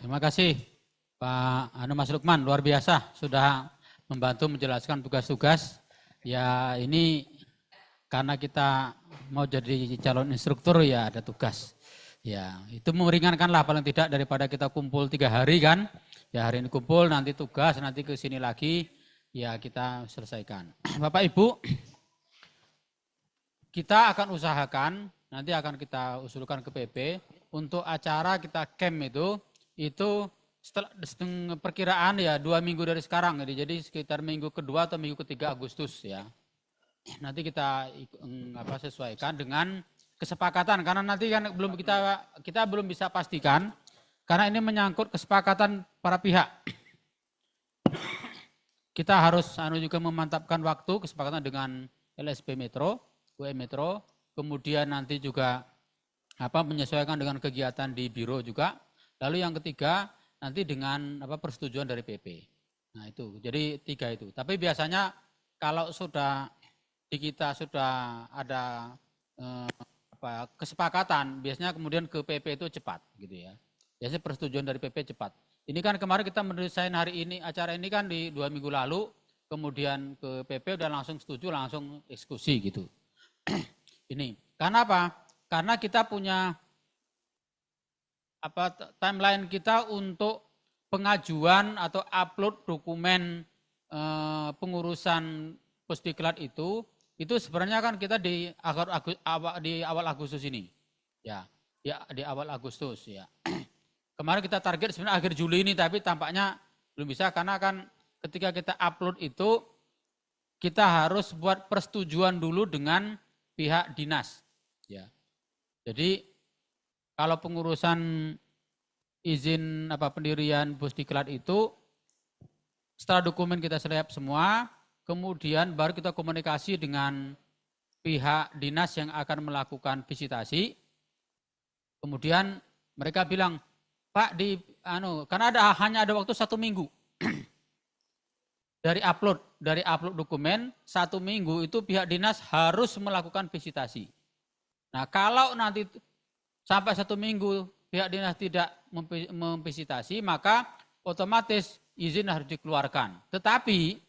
terima kasih Pak Mas Lukman, luar biasa sudah membantu menjelaskan tugas-tugas. Ya ini karena kita mau jadi calon instruktur ya ada tugas. Ya itu meringankanlah paling tidak daripada kita kumpul 3 hari kan. Ya hari ini kumpul, nanti tugas, nanti ke sini lagi, ya kita selesaikan. Bapak Ibu, kita akan usahakan, nanti akan kita usulkan ke PP, untuk acara kita camp itu setelah perkiraan ya 2 minggu dari sekarang, jadi sekitar minggu kedua atau minggu ketiga Agustus ya. Nanti kita sesuaikan dengan kesepakatan, karena nanti kan kita belum bisa pastikan, karena ini menyangkut kesepakatan para pihak. Kita harus juga memantapkan waktu, kesepakatan dengan LSP Metro, UM Metro, kemudian nanti juga menyesuaikan dengan kegiatan di biro juga. Lalu yang ketiga nanti dengan persetujuan dari PP. Nah itu, jadi 3 itu. Tapi biasanya kalau sudah di kita sudah ada kesepakatan, biasanya kemudian ke PP itu cepat gitu ya. Biasanya persetujuan dari PP cepat. Ini kan kemarin kita mendesain hari ini, acara ini kan di 2 minggu lalu, kemudian ke PP udah langsung setuju, langsung eksekusi gitu. Ini, karena apa? Karena kita punya timeline kita untuk pengajuan atau upload dokumen pengurusan Pusdiklat itu sebenarnya kan kita di awal Agustus ini. Ya, di awal Agustus ya. Kemarin kita target sebenarnya akhir Juli ini, tapi tampaknya belum bisa karena kan ketika kita upload itu kita harus buat persetujuan dulu dengan pihak dinas. Ya. Jadi kalau pengurusan izin pendirian Pusdiklat itu setelah dokumen kita siap semua, kemudian baru kita komunikasi dengan pihak dinas yang akan melakukan visitasi. Kemudian mereka bilang, Pak, karena hanya ada waktu 1 minggu dari upload dokumen 1 minggu itu pihak dinas harus melakukan visitasi. Nah kalau nanti sampai 1 minggu pihak dinas tidak memvisitasi, maka otomatis izin harus dikeluarkan. Tetapi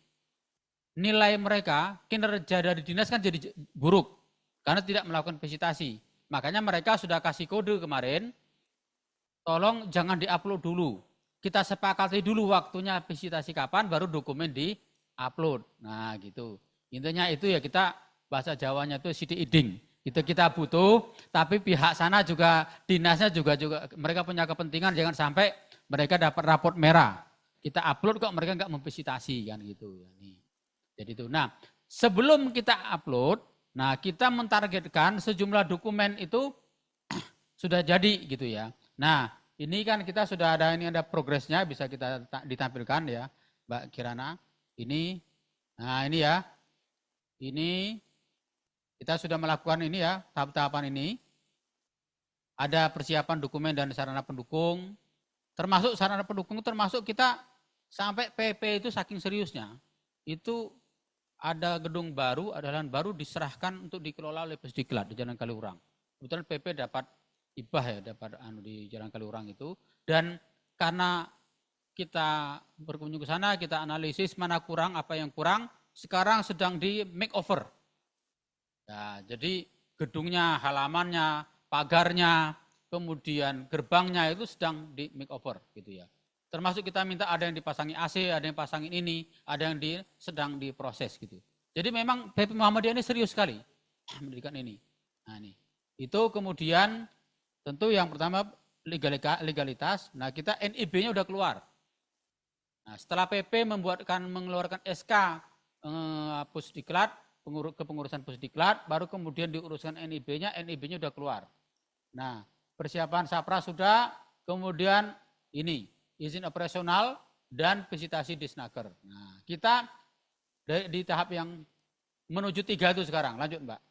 nilai mereka, kinerja dari dinas kan jadi buruk karena tidak melakukan visitasi. Makanya mereka sudah kasih kode kemarin, tolong jangan diupload dulu. Kita sepakati dulu waktunya visitasi kapan, baru dokumen di-upload. Nah gitu. Intinya itu ya, kita bahasa Jawanya itu sidik iding. Itu kita butuh, tapi pihak sana juga, dinasnya juga mereka punya kepentingan, jangan sampai mereka dapat raport merah. Kita upload kok mereka nggak memvisitasi kan gitu. Jadi itu. Nah sebelum kita upload, nah kita mentargetkan sejumlah dokumen itu sudah jadi gitu ya. Nah ini kan kita sudah ada progresnya, bisa kita ditampilkan ya Mbak Kirana. Ini, nah ini ya, ini kita sudah melakukan ini ya, tahap-tahapan ini. Ada persiapan dokumen dan sarana pendukung, termasuk sarana pendukung termasuk kita sampai PP itu saking seriusnya. Itu ada gedung baru, ada lahan baru diserahkan untuk dikelola oleh Pusdiklat di Jalan Kaliurang. Kebetulan PP dapat ibah ya, dapat di Jalan Kaliurang itu. Dan karena kita berkunjung ke sana, kita analisis mana kurang, apa yang kurang, sekarang sedang di makeover. Nah, jadi gedungnya, halamannya, pagarnya, kemudian gerbangnya itu sedang di makeover gitu ya. Termasuk kita minta ada yang dipasangi AC, ada yang pasangin ini, ada yang sedang diproses gitu. Jadi memang PP Muhammadiyah ini serius sekali mendidikan ini. Nah ini, itu kemudian tentu yang pertama legalitas. Nah kita NIB-nya udah keluar. Nah setelah PP mengeluarkan SK Pusdiklat, kepengurusan Pusdiklat, baru kemudian diuruskan NIB-nya, NIB-nya udah keluar. Nah persiapan Sapra sudah, kemudian ini izin operasional dan visitasi Disnaker. Nah kita di tahap yang menuju 3 itu sekarang. Lanjut Mbak.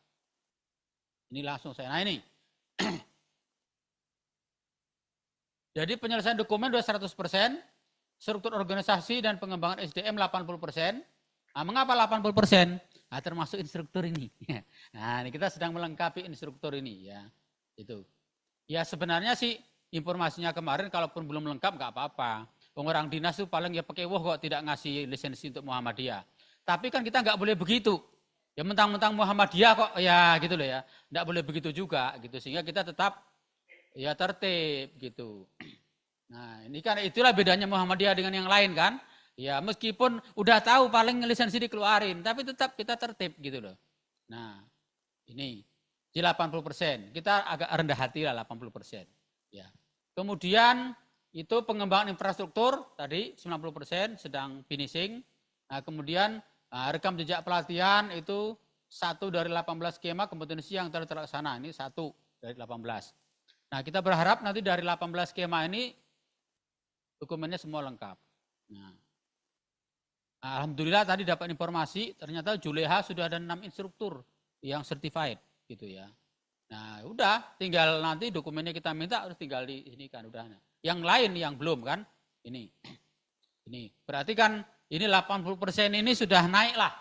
Ini langsung saya. Nah ini. Jadi penyelesaian dokumen sudah 100%, struktur organisasi dan pengembangan SDM 80%. Nah, mengapa 80%? Nah, termasuk instruktur ini. Nah, ini kita sedang melengkapi instruktur ini ya. Itu. Ya sebenarnya sih informasinya kemarin, kalaupun belum lengkap nggak apa-apa. Orang dinas itu paling ya pakai kok tidak ngasih lisensi untuk Muhammadiyah. Tapi kan kita nggak boleh begitu. Ya mentang-mentang Muhammadiyah kok ya gitu loh ya. Nggak boleh begitu juga gitu. Sehingga kita tetap ya tertib gitu. Nah ini kan itulah bedanya Muhammadiyah dengan yang lain kan. Ya meskipun udah tahu paling lisensi dikeluarin. Tapi tetap kita tertib gitu loh. Nah ini di 80%. Kita agak rendah hati lah 80%. Ya. Kemudian itu pengembangan infrastruktur tadi 90% sedang finishing. Nah, kemudian rekam jejak pelatihan itu 1 dari 18 skema kompetensi yang telah terlaksana. Ini 1 dari 18. Nah, kita berharap nanti dari 18 skema ini dokumennya semua lengkap. Nah, alhamdulillah tadi dapat informasi ternyata Juleha sudah ada 6 instruktur yang certified gitu ya. Nah, udah tinggal nanti dokumennya kita minta harus tinggal di sini kan udah. Yang lain yang belum kan? Ini. Berarti kan ini 80% ini sudah naik lah.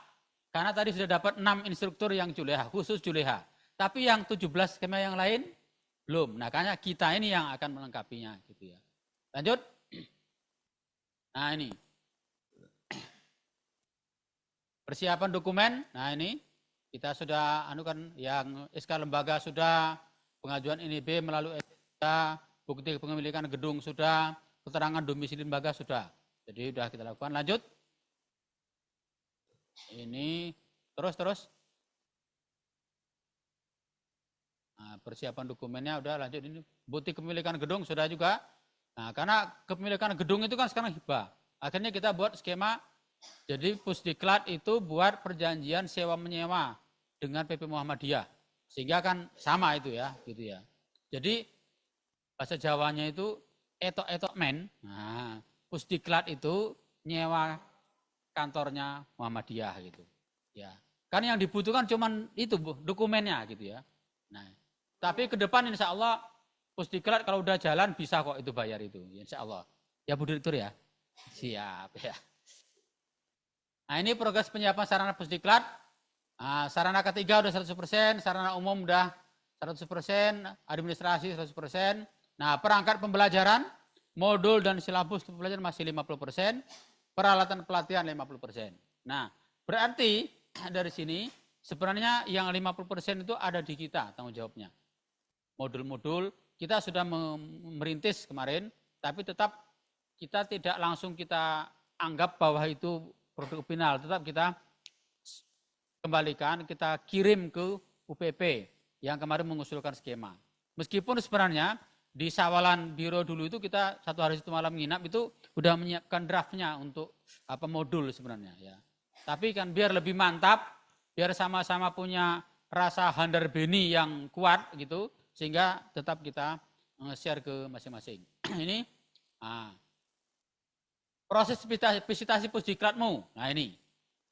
Karena tadi sudah dapat 6 instruktur yang Juleha, khusus Juleha. Tapi yang 17 skema yang lain belum. Nah, karena kita ini yang akan melengkapinya gitu ya. Lanjut. Nah, ini. Persiapan dokumen. Nah, ini kita sudah anukan yang SK lembaga sudah, pengajuan INIB melalui SK, bukti kepemilikan gedung sudah, keterangan domisili lembaga sudah. Jadi sudah kita lakukan. Lanjut. Ini terus. Nah, persiapan dokumennya udah lanjut. Ini bukti kepemilikan gedung sudah juga. Nah, karena kepemilikan gedung itu kan sekarang hibah. Akhirnya kita buat skema. Jadi Pusdiklat itu buat perjanjian sewa menyewa dengan PP Muhammadiyah. Sehingga kan sama itu ya, gitu ya. Jadi bahasa Jawanya itu etok-etok men. Nah, Pusdiklat itu nyewa kantornya Muhammadiyah gitu. Ya. Kan yang dibutuhkan cuman itu Bu, dokumennya gitu ya. Nah, tapi ke depan insya Allah Pusdiklat kalau udah jalan bisa kok itu bayar itu, insya Allah. Ya Bu Direktur ya. Siap ya. Nah, ini progres penyiapan sarana Pusdiklat. Nah, sarana ketiga udah 100%, sarana umum udah 100%, administrasi 100%. Nah, perangkat pembelajaran, modul dan silabus pembelajaran masih 50%, peralatan pelatihan 50%. Nah, berarti dari sini sebenarnya yang 50% itu ada di kita tanggung jawabnya. Modul-modul kita sudah merintis kemarin, tapi tetap kita tidak langsung kita anggap bahwa itu produk final, tetap kita kembalikan, kita kirim ke UPP yang kemarin mengusulkan skema. Meskipun sebenarnya di Sawalan Biro dulu itu kita 1 hari 1 malam nginap itu udah menyiapkan draftnya untuk modul sebenarnya ya. Tapi kan biar lebih mantap, biar sama-sama punya rasa handar beni yang kuat gitu, sehingga tetap kita share ke masing-masing. Ini proses visitasi Pusdiklatmu. Nah ini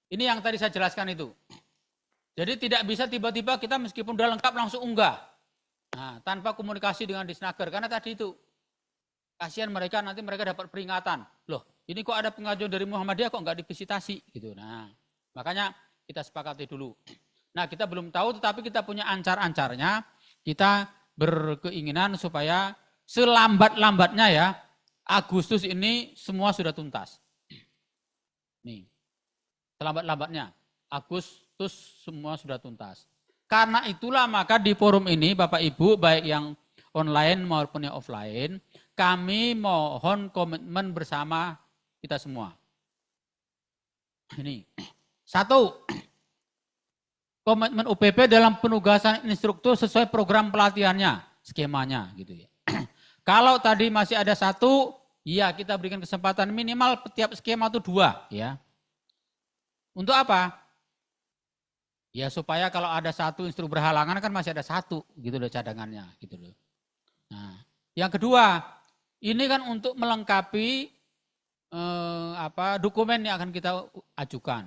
yang tadi saya jelaskan itu. Jadi tidak bisa tiba-tiba kita meskipun udah lengkap langsung unggah. Nah, tanpa komunikasi dengan Disnaker. Karena tadi itu, kasihan mereka nanti mereka dapat peringatan. Loh, ini kok ada pengajuan dari Muhammadiyah kok nggak divisitasi gitu. Nah, makanya kita sepakati dulu. Nah, kita belum tahu tetapi kita punya ancar-ancarnya. Kita berkeinginan supaya selambat-lambatnya ya, Agustus ini semua sudah tuntas. Nih, selambat-lambatnya Agustus semua sudah tuntas. Karena itulah maka di forum ini Bapak Ibu baik yang online maupun yang offline, kami mohon komitmen bersama kita semua. Ini, 1, komitmen UPP dalam penugasan instruktur sesuai program pelatihannya, skemanya gitu ya. Kalau tadi masih ada 1, ya kita berikan kesempatan minimal setiap skema itu 2 ya. Untuk apa? Ya supaya kalau ada 1 instruktur berhalangan kan masih ada 1 gitu loh cadangannya gitu loh. Nah, yang kedua, ini kan untuk melengkapi dokumen yang akan kita ajukan.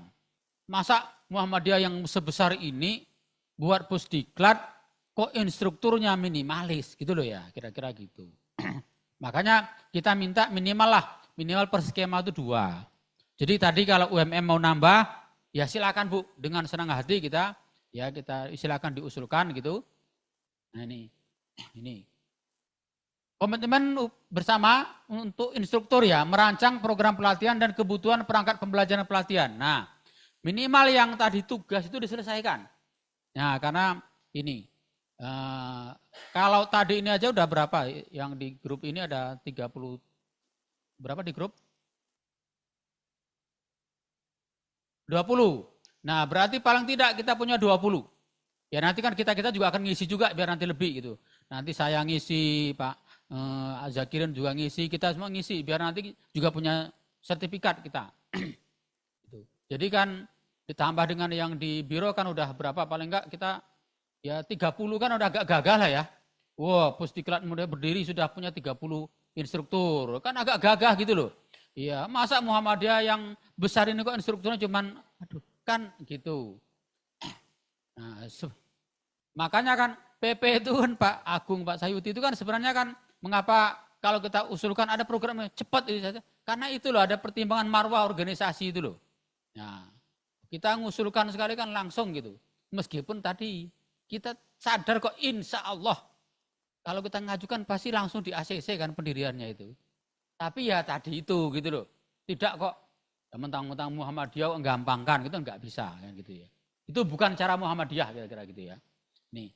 Masa Muhammadiyah yang sebesar ini buat Pusdiklat kok instrukturnya minimalis gitu loh ya, kira-kira gitu. Makanya kita minta minimal per skema itu 2. Jadi tadi kalau UMM mau nambah, ya silakan Bu, dengan senang hati kita silakan diusulkan gitu. Nah ini. Komitmen bersama untuk instruktur ya, merancang program pelatihan dan kebutuhan perangkat pembelajaran pelatihan. Nah, minimal yang tadi tugas itu diselesaikan. Nah, karena ini, kalau tadi ini aja udah berapa, yang di grup ini ada 30, berapa di grup? 20. Nah, berarti paling tidak kita punya 20. Ya nanti kan kita juga akan ngisi juga biar nanti lebih gitu. Nanti saya ngisi, Pak Zakirin juga ngisi, kita semua ngisi biar nanti juga punya sertifikat kita. Gitu. Jadi kan ditambah dengan yang di biro kan udah berapa, paling enggak kita ya 30 kan udah agak gagal lah ya. Wah, Pusdiklat Muda berdiri sudah punya 30 instruktur. Kan agak gagah gitu loh. Iya, masa Muhammadiyah yang besar ini kok instrukturnya cuman, aduh, kan gitu. Nah, makanya kan PP itu kan Pak Agung, Pak Sayuti itu kan sebenarnya kan mengapa kalau kita usulkan ada programnya cepat ini saja. Karena itu loh ada pertimbangan marwah organisasi itu loh. Nah, kita ngusulkan sekali kan langsung gitu. Meskipun tadi kita sadar kok insya Allah kalau kita ngajukan pasti langsung di ACC kan pendiriannya itu. Tapi ya tadi itu gitu loh. Tidak kok ya mentang-mentang Muhammadiyah gampangkan gitu enggak bisa kan gitu ya. Itu bukan cara Muhammadiyah kira-kira gitu ya. Nih.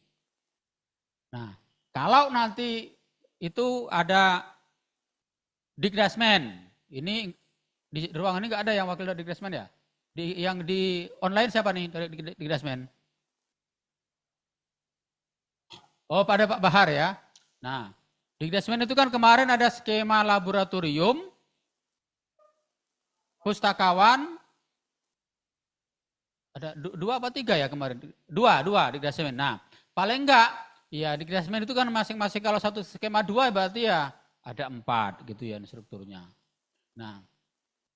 Nah, kalau nanti itu ada Dikdasmen. Ini di ruangan ini enggak ada yang wakil dari Dikdasmen ya? Yang di online siapa nih dari Dikdasmen? Oh, pada Pak Bahar ya. Nah, Dikdasmen itu kan kemarin ada skema laboratorium, pustakawan, ada 2 apa 3 ya kemarin? 2 Dikdasmen. Nah, paling enggak, ya Dikdasmen itu kan masing-masing kalau satu skema 2 berarti ya ada 4 gitu ya strukturnya. Nah,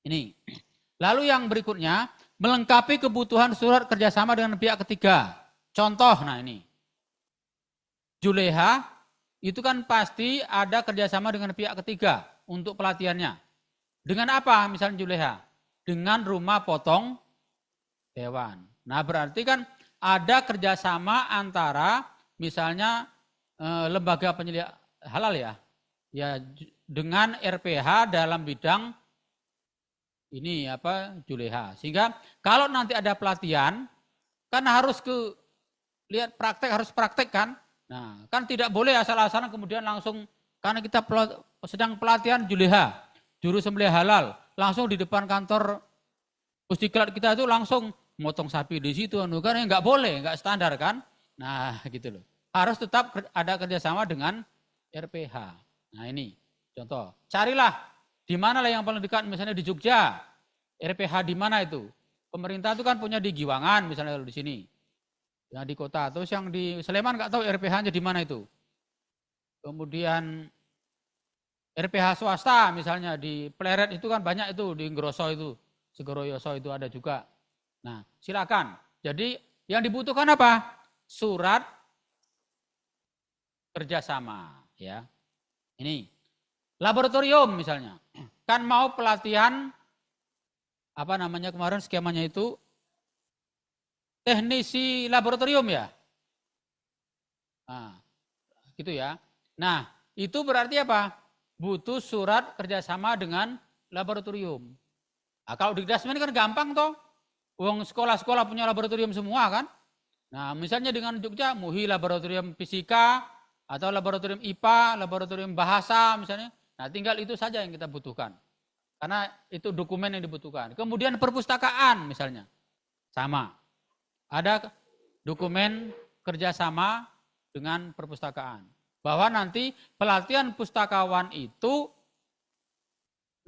ini. Lalu yang berikutnya, melengkapi kebutuhan surat kerjasama dengan pihak ketiga. Contoh, nah ini. Juleha, itu kan pasti ada kerjasama dengan pihak ketiga untuk pelatihannya. Dengan apa misalnya Juleha? Dengan rumah potong hewan. Nah berarti kan ada kerjasama antara misalnya lembaga penyedia halal ya dengan RPH dalam bidang ini Juleha. Sehingga kalau nanti ada pelatihan kan harus lihat praktek, harus praktek kan. Nah kan tidak boleh asal-asalan kemudian langsung karena kita sedang pelatihan Juleha, juru sembelih halal, langsung di depan kantor Pusdiklat kita itu langsung motong sapi di situ, kan nggak boleh, nggak standar kan. Nah gitu loh. Harus tetap ada kerjasama dengan RPH. Nah ini contoh. Carilah di mana lah yang paling dekat, misalnya di Jogja, RPH di mana itu? Pemerintah itu kan punya di Giwangan misalnya di sini, yang di kota. Terus yang di Sleman nggak tahu RPH-nya di mana itu. Kemudian RPH swasta misalnya di Pleret itu kan banyak itu, di Ngroso itu, Segoroyoso itu ada juga. Nah silakan. Jadi yang dibutuhkan apa? Surat kerjasama ya. Ini laboratorium misalnya. Kan mau pelatihan kemarin skemanya itu teknisi laboratorium ya. Nah, gitu ya. Nah, itu berarti apa? Butuh surat kerjasama dengan laboratorium. Nah, kalau di Dikdasmen kan gampang toh. Uang sekolah-sekolah punya laboratorium semua kan. Nah, misalnya dengan Jogja, MUHI laboratorium fisika, atau laboratorium IPA, laboratorium bahasa misalnya. Nah tinggal itu saja yang kita butuhkan. Karena itu dokumen yang dibutuhkan. Kemudian perpustakaan misalnya. Sama. Ada dokumen kerjasama dengan perpustakaan. Bahwa nanti pelatihan pustakawan itu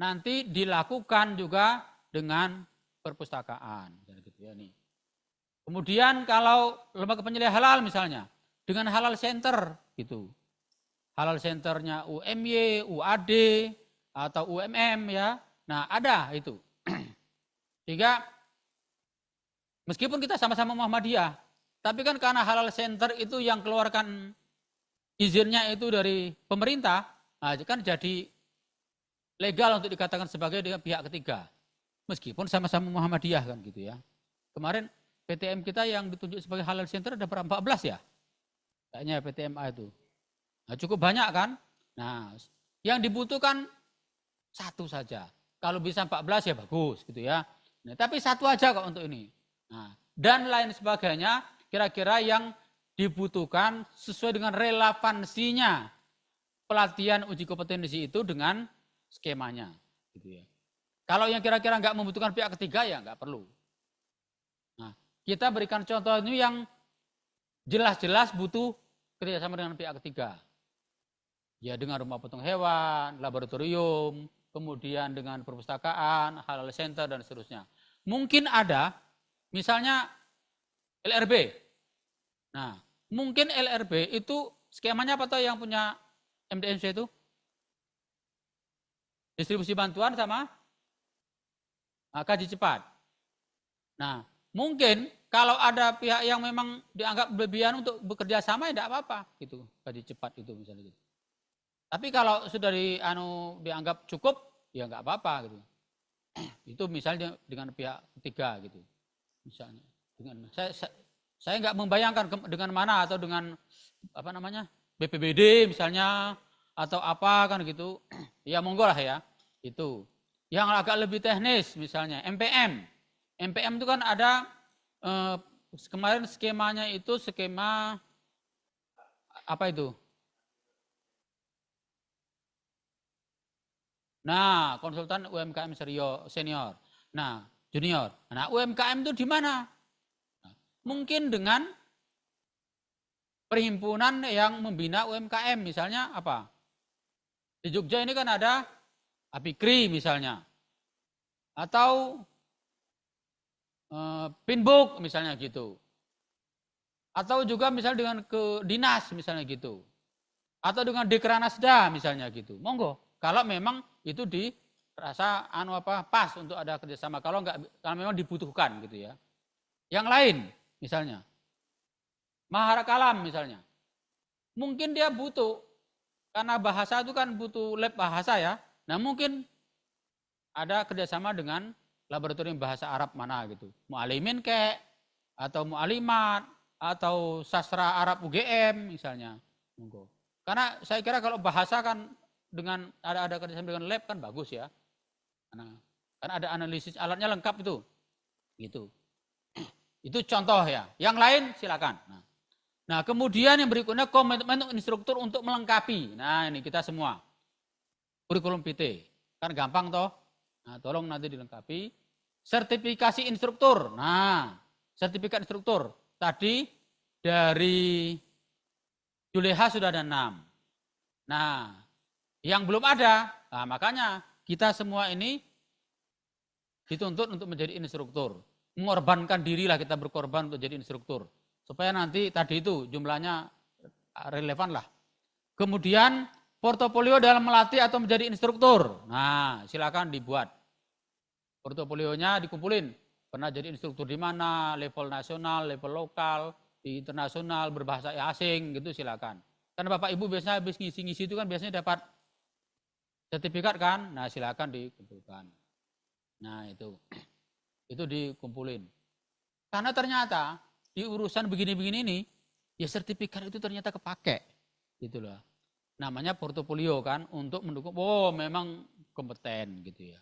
nanti dilakukan juga dengan perpustakaan. Gitu ya, nih. Kemudian kalau lembaga penyedia halal misalnya. Dengan halal center gitu. Halal centernya UMY, UAD, atau UMM ya. Nah ada itu. Sehingga meskipun kita sama-sama Muhammadiyah, tapi kan karena halal center itu yang keluarkan izinnya itu dari pemerintah, nah kan jadi legal untuk dikatakan sebagai pihak ketiga. Meskipun sama-sama Muhammadiyah kan gitu ya. Kemarin PTM kita yang ditunjuk sebagai halal center ada berapa? 14 ya? Kayaknya PTMA itu. Nah, cukup banyak kan? Nah, yang dibutuhkan satu saja. Kalau bisa 14 ya bagus gitu ya. Nah, tapi satu aja kok untuk ini. Nah, dan lain sebagainya kira-kira yang dibutuhkan sesuai dengan relevansinya pelatihan uji kompetensi itu dengan skemanya gitu ya. Kalau yang kira-kira nggak membutuhkan pihak ketiga ya nggak perlu. Nah, kita berikan contoh ini yang jelas-jelas butuh kerjasama dengan pihak ketiga. Ya dengan rumah potong hewan, laboratorium, kemudian dengan perpustakaan, halal center dan seterusnya. Mungkin ada, misalnya LRB. Nah, mungkin LRB itu skemanya apa tuh yang punya MDMC itu? Distribusi bantuan sama kaji cepat. Nah, mungkin kalau ada pihak yang memang dianggap berlebihan untuk bekerja sama ya tidak apa-apa gitu, kaji cepat itu misalnya gitu. Tapi kalau sudah dianggap cukup, ya nggak apa-apa gitu. Itu misalnya dengan pihak ketiga gitu. Misalnya dengan saya nggak membayangkan dengan mana atau dengan apa namanya BPBD misalnya atau apa kan gitu. Ya monggo lah ya. Itu. Yang agak lebih teknis misalnya MPM. MPM itu kan ada kemarin skemanya itu skema apa itu? Nah, konsultan UMKM senior. Nah, junior. Nah, UMKM itu di mana? Nah, mungkin dengan perhimpunan yang membina UMKM, misalnya apa? Di Jogja ini kan ada Apikri misalnya. Atau Pinbook misalnya gitu. Atau juga misalnya dengan ke dinas misalnya gitu. Atau dengan Dekranasda misalnya gitu. Monggo. Kalau memang itu dirasa pas untuk ada kerjasama. Kalau memang dibutuhkan gitu ya. Yang lain misalnya Mahara Kalam misalnya. Mungkin dia butuh karena bahasa itu kan butuh lab bahasa ya. Nah mungkin ada kerjasama dengan laboratorium bahasa Arab mana gitu. Mu'alimin kek atau mu'alimat atau sastra Arab UGM misalnya. Monggo. Karena saya kira kalau bahasa kan dengan ada kerjasama dengan lab kan bagus ya. Karena ada analisis alatnya lengkap itu. Gitu. Itu contoh ya. Yang lain silakan. Nah, kemudian yang berikutnya komitmen instruktur untuk melengkapi. Nah, ini kita semua. Kurikulum PT. Kan gampang toh. Nah, tolong nanti dilengkapi. Sertifikasi instruktur. Nah, sertifikat instruktur. Tadi dari Juleha sudah ada 6. Nah, yang belum ada, nah makanya kita semua ini dituntut untuk menjadi instruktur. Mengorbankan dirilah kita berkorban untuk jadi instruktur. Supaya nanti tadi itu jumlahnya relevan lah. Kemudian portofolio dalam melatih atau menjadi instruktur. Nah, silakan dibuat. Portofolionya dikumpulin. Pernah jadi instruktur di mana, level nasional, level lokal, di internasional, berbahasa asing gitu silakan. Karena Bapak Ibu biasanya habis ngisi-ngisi itu kan biasanya dapat sertifikat kan, nah silakan dikumpulkan. Nah itu dikumpulin. Karena ternyata di urusan begini-begini ini, ya sertifikat itu ternyata kepake, gitu loh. Namanya portofolio kan, untuk mendukung, memang kompeten gitu ya.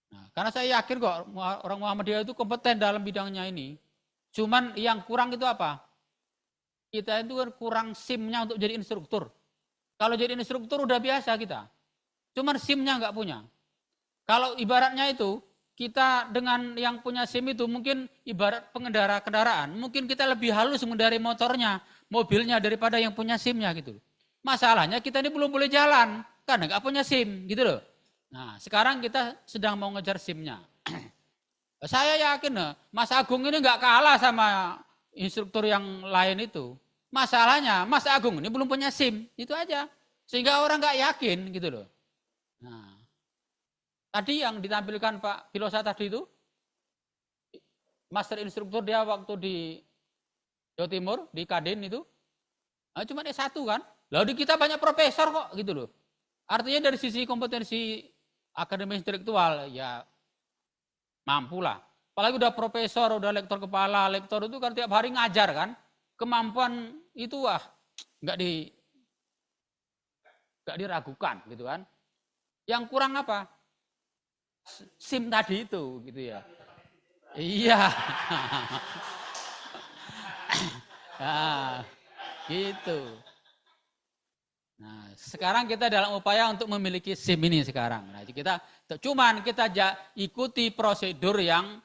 Nah, karena saya yakin kok orang Muhammadiyah itu kompeten dalam bidangnya ini. Cuman yang kurang itu apa? Kita itu kan kurang SIM-nya untuk jadi instruktur. Kalau jadi instruktur udah biasa kita. Cuman SIM-nya nggak punya. Kalau ibaratnya itu, kita dengan yang punya SIM itu mungkin ibarat pengendara kendaraan. Mungkin kita lebih halus mengendarai motornya, mobilnya daripada yang punya SIM-nya gitu. Masalahnya kita ini belum boleh jalan, karena nggak punya SIM gitu loh. Nah sekarang kita sedang mau ngejar SIM-nya. Saya yakin Mas Agung ini nggak kalah sama instruktur yang lain itu. Masalahnya Mas Agung ini belum punya SIM, itu aja. Sehingga orang nggak yakin gitu loh. Nah, tadi yang ditampilkan Pak Filosa tadi itu, master instruktur dia waktu di Jawa Timur, di Kadin itu, cuma S1 kan. Lalu di kita banyak profesor kok gitu loh. Artinya dari sisi kompetensi akademis intelektual, ya mampu lah. Apalagi udah profesor, udah lektor kepala, lektor itu kan tiap hari ngajar kan. Kemampuan itu nggak Gak diragukan gitu kan. Yang kurang apa? SIM tadi itu gitu ya. Iya. Nah, gitu. Nah, sekarang kita dalam upaya untuk memiliki SIM ini sekarang. Nah, kita ikuti prosedur yang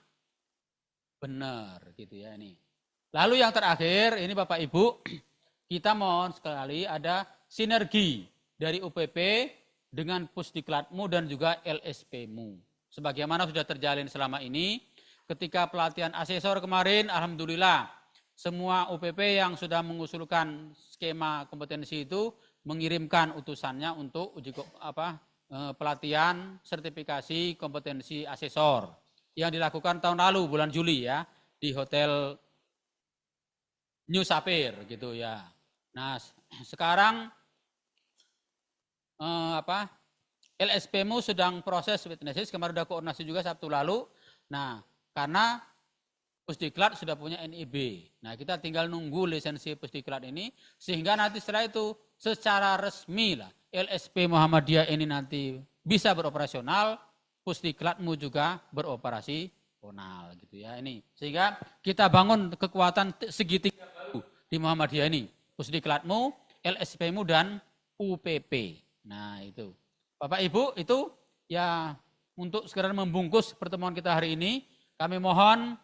benar gitu ya ini. Lalu yang terakhir, ini Bapak Ibu, kita mohon sekali ada sinergi dari UPP dengan Pusdiklatmu dan juga LSPmu. Sebagaimana sudah terjalin selama ini, ketika pelatihan asesor kemarin, alhamdulillah, semua UPP yang sudah mengusulkan skema kompetensi itu mengirimkan utusannya untuk pelatihan sertifikasi kompetensi asesor yang dilakukan tahun lalu bulan Juli ya di Hotel New Sapphire gitu ya. Nah, sekarang LSPmu sedang proses witnesses, kemarin sudah koordinasi juga Sabtu lalu. Nah, karena Pusdiklat sudah punya NIB. Nah, kita tinggal nunggu lisensi Pusdiklat ini sehingga nanti setelah itu secara resmi lah LSP Muhammadiyah ini nanti bisa beroperasional, Pusdiklatmu juga beroperasional gitu ya ini. Sehingga kita bangun kekuatan segitiga baru di Muhammadiyah ini. Pusdiklatmu, LSPmu dan UPP. Nah, itu. Bapak Ibu, itu ya untuk segera membungkus pertemuan kita hari ini, kami mohon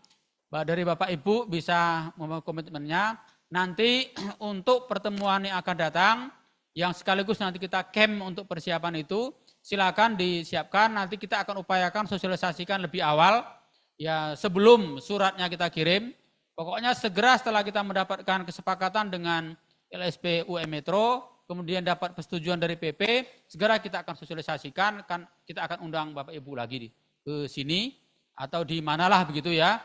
dari Bapak Ibu bisa membangun komitmennya. Nanti untuk pertemuan yang akan datang, yang sekaligus nanti kita camp untuk persiapan itu, silakan disiapkan. Nanti kita akan upayakan sosialisasikan lebih awal, ya sebelum suratnya kita kirim. Pokoknya segera setelah kita mendapatkan kesepakatan dengan LSP UM Metro, kemudian dapat persetujuan dari PP, segera kita akan sosialisasikan, kita akan undang Bapak Ibu lagi ke sini, atau di manalah begitu ya.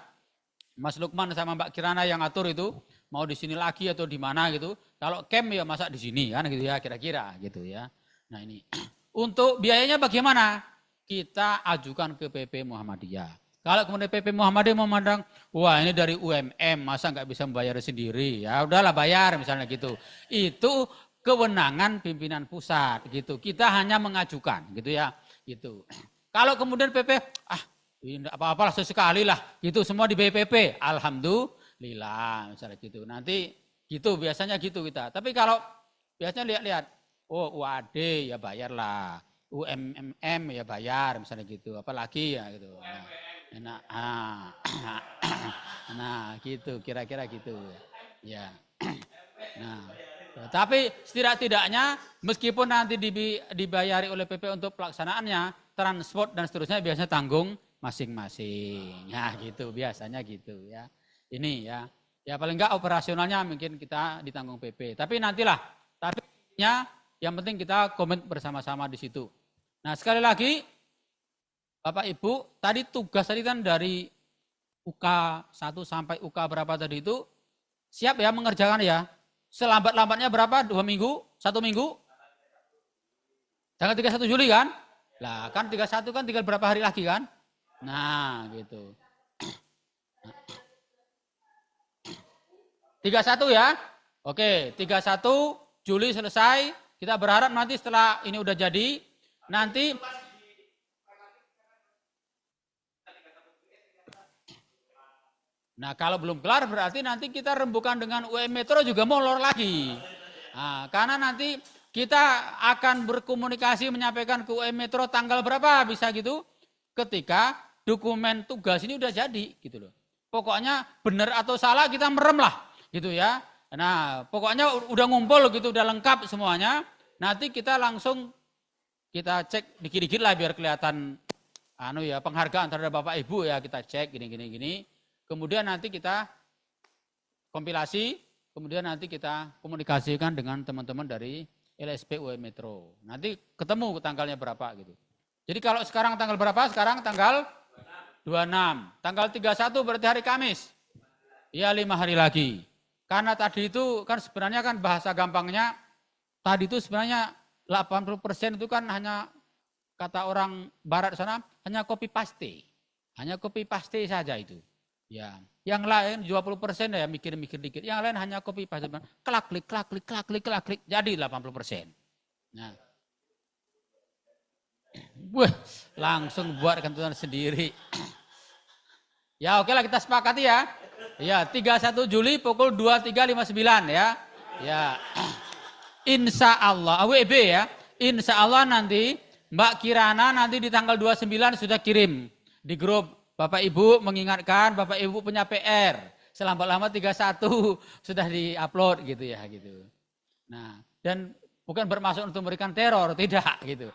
Mas Lukman sama Mbak Kirana yang atur itu mau di sini lagi atau di mana gitu. Kalau camp ya masa di sini kan gitu ya kira-kira gitu ya. Nah ini untuk biayanya bagaimana? Kita ajukan ke PP Muhammadiyah. Kalau kemudian PP Muhammadiyah memandang wah ini dari UMM masa nggak bisa membayar sendiri ya udahlah bayar misalnya gitu. Itu kewenangan pimpinan pusat gitu. Kita hanya mengajukan gitu ya gitu. Kalau kemudian PP tidak apa-apalah sesekali lah, gitu semua di BPP, alhamdulillah misalnya gitu. Nanti gitu biasanya gitu kita. Tapi kalau biasanya lihat-lihat, oh UAD ya bayarlah, UMM ya bayar misalnya gitu. Apalagi ya gitu. Nah gitu kira-kira gitu ya. Nah, tapi setidak-tidaknya meskipun nanti dibayari oleh PP untuk pelaksanaannya, transport dan seterusnya biasanya tanggung masing-masing. Ya gitu biasanya gitu ya. Ini ya. Ya paling enggak operasionalnya mungkin kita ditanggung PP. Tapi nantilah. Tapi yang penting kita komit bersama-sama di situ. Nah, sekali lagi Bapak Ibu, tadi tugas tadi kan dari UK 1 sampai UK berapa tadi itu siap ya mengerjakan ya. Selambat-lambatnya berapa? 2 minggu? 1 minggu? Tanggal 31 Juli kan? Lah kan 31 kan tinggal berapa hari lagi kan? Nah, gitu. 31 ya. Oke, 31 Juli selesai. Kita berharap nanti setelah ini udah jadi, nanti nah kalau belum kelar berarti nanti kita rembukan dengan UM Metro juga molor lagi. Nah, karena nanti kita akan berkomunikasi menyampaikan ke UM Metro tanggal berapa bisa gitu. Ketika dokumen tugas ini udah jadi gitu loh. Pokoknya benar atau salah kita merem lah gitu ya. Nah pokoknya udah ngumpul gitu, udah lengkap semuanya. Nanti kita langsung kita cek dikit-dikit lah biar kelihatan penghargaan terhadap Bapak Ibu ya kita cek gini. Kemudian nanti kita kompilasi, kemudian nanti kita komunikasikan dengan teman-teman dari LSP UM Metro. Nanti ketemu tanggalnya berapa gitu. Jadi kalau sekarang tanggal berapa? Sekarang tanggal 26. Tanggal 31 berarti hari Kamis. Ya 5 hari lagi. Karena tadi itu kan sebenarnya kan bahasa gampangnya, tadi itu sebenarnya 80% itu kan hanya kata orang barat sana, hanya copy paste. Hanya copy paste saja itu. Ya, yang lain 20% ya mikir-mikir dikit. Yang lain hanya copy paste. Klak klik, jadi 80%. Nah, Wah, langsung buat ketentuan sendiri. Ya oke lah kita sepakati ya. Ya 31 Juli pukul 23.59 ya. Ya. Insya Allah, AWB ya. Insya Allah nanti Mbak Kirana nanti di tanggal 29 sudah kirim di grup. Bapak Ibu mengingatkan, Bapak Ibu punya PR. Selambat-lambat 31 sudah di-upload gitu ya gitu. Nah, dan bukan bermaksud untuk memberikan teror, tidak gitu.